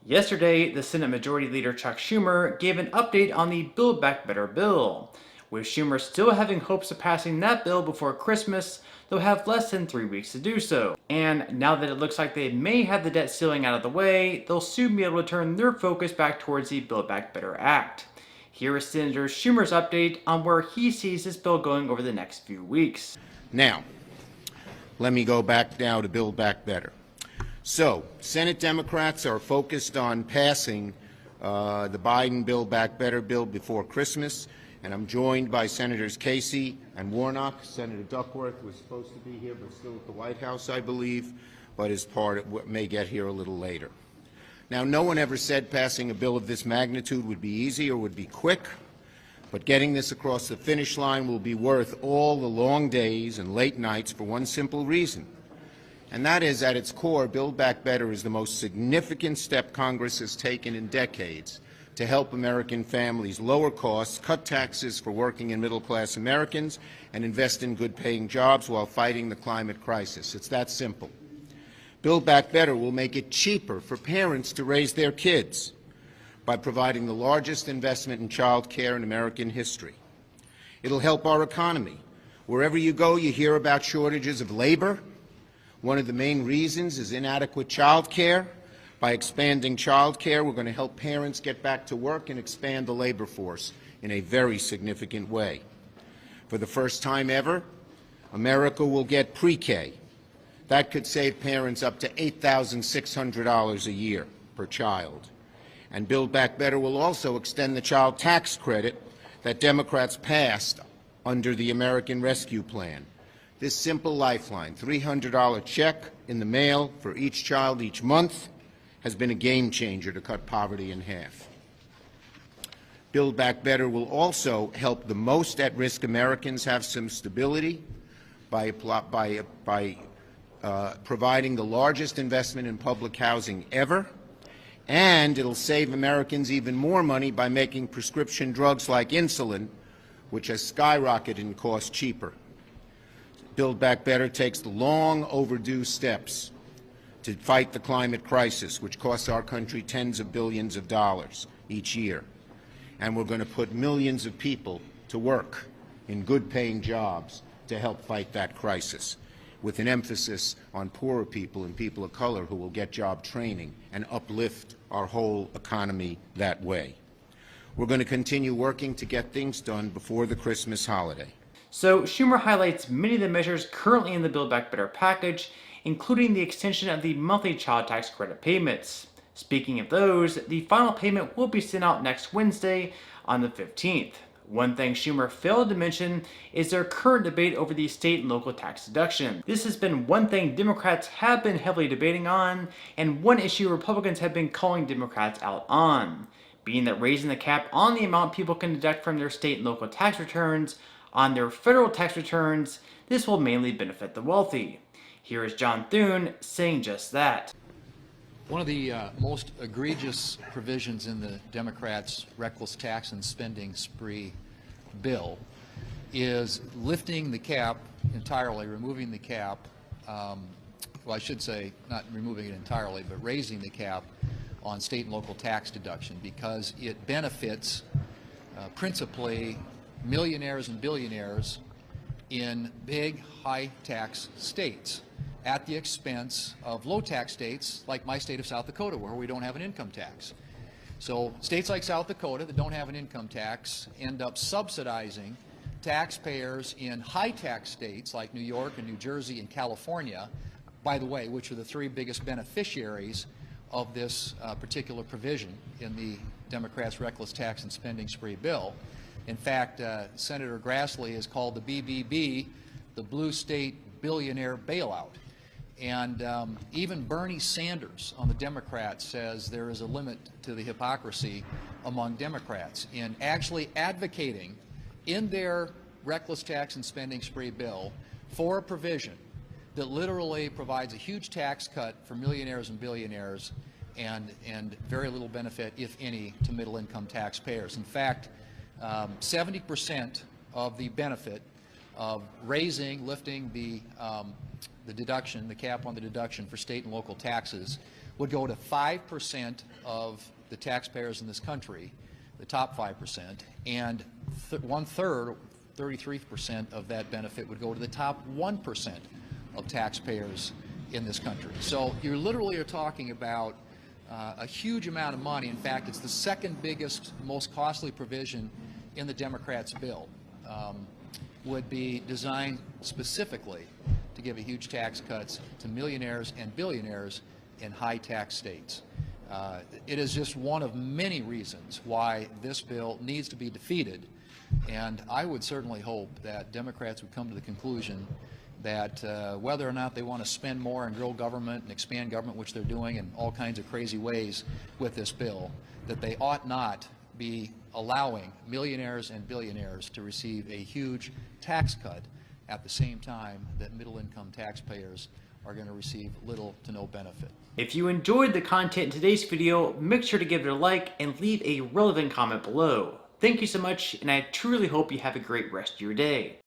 Yesterday, the Senate Majority Leader Chuck Schumer gave an update on the Build Back Better bill, with Schumer still having hopes of passing that bill before Christmas, they'll have less than 3 weeks to do so. And now that it looks like they may have the debt ceiling out of the way, they'll soon be able to turn their focus back towards the Build Back Better Act. Here is Senator Schumer's update on where he sees this bill going over the next few weeks. Now, let me go back now to Build Back Better. So, Senate Democrats are focused on passing the Biden Build Back Better bill before Christmas, and I'm joined by Senators Casey and Warnock. Senator Duckworth was supposed to be here, but still at the White House, I believe, but is part of what may get here a little later. Now, no one ever said passing a bill of this magnitude would be easy or would be quick, but getting this across the finish line will be worth all the long days and late nights for one simple reason. And that is, at its core, Build Back Better is the most significant step Congress has taken in decades to help American families lower costs, cut taxes for working and middle-class Americans, and invest in good-paying jobs while fighting the climate crisis. It's that simple. Build Back Better will make it cheaper for parents to raise their kids by providing the largest investment in child care in American history. It'll help our economy. Wherever you go, you hear about shortages of labor. One of the main reasons is inadequate child care. By expanding child care, we're going to help parents get back to work and expand the labor force in a very significant way. For the first time ever, America will get pre-K. That could save parents up to $8,600 a year per child. And Build Back Better will also extend the child tax credit that Democrats passed under the American Rescue Plan. This simple lifeline, $300 check in the mail for each child each month, has been a game changer to cut poverty in half. Build Back Better will also help the most at-risk Americans have some stability by providing the largest investment in public housing ever, and it'll save Americans even more money by making prescription drugs like insulin, which has skyrocketed in cost, cheaper. Build Back Better takes the long overdue steps to fight the climate crisis, which costs our country tens of billions of dollars each year. And we're going to put millions of people to work in good-paying jobs to help fight that crisis, with an emphasis on poorer people and people of color who will get job training and uplift our whole economy that way. We're going to continue working to get things done before the Christmas holiday. So Schumer highlights many of the measures currently in the Build Back Better package, including the extension of the monthly child tax credit payments. Speaking of those, the final payment will be sent out next Wednesday on the 15th. One thing Schumer failed to mention is their current debate over the state and local tax deduction. This has been one thing Democrats have been heavily debating on, and one issue Republicans have been calling Democrats out on, being that raising the cap on the amount people can deduct from their state and local tax returns on their federal tax returns, this will mainly benefit the wealthy. Here is John Thune saying just that. One of the most egregious provisions in the Democrats' reckless tax and spending spree bill is lifting the cap entirely, removing the cap, well, I should say not removing it entirely, but raising the cap on state and local tax deduction, because it benefits principally millionaires and billionaires in big, high-tax states at the expense of low-tax states like my state of South Dakota, where we don't have an income tax. So states like South Dakota that don't have an income tax end up subsidizing taxpayers in high-tax states like New York and New Jersey and California, by the way, which are the three biggest beneficiaries of this particular provision in the Democrats' reckless tax and spending spree bill. In fact, Senator Grassley has called the BBB the blue state billionaire bailout. And even Bernie Sanders on the Democrats says there is a limit to the hypocrisy among Democrats in actually advocating in their reckless tax and spending spree bill for a provision that literally provides a huge tax cut for millionaires and billionaires and very little benefit, if any, to middle-income taxpayers. In fact, 70% of the benefit of lifting the deduction, the cap on the deduction for state and local taxes, would go to 5% of the taxpayers in this country, the top 5%, and one-third, 33% of that benefit would go to the top 1% of taxpayers in this country. So you literally are talking about a huge amount of money. In fact, it's the second biggest, most costly provision in the Democrats' bill. Would be designed specifically to give a huge tax cuts to millionaires and billionaires in high tax states. It is just one of many reasons why this bill needs to be defeated, and I would certainly hope that Democrats would come to the conclusion that whether or not they want to spend more and grow government and expand government, which they're doing in all kinds of crazy ways with this bill, that they ought not be allowing millionaires and billionaires to receive a huge tax cut at the same time that middle-income taxpayers are going to receive little to no benefit. If you enjoyed the content in today's video, make sure to give it a like and leave a relevant comment below. Thank you so much, and I truly hope you have a great rest of your day.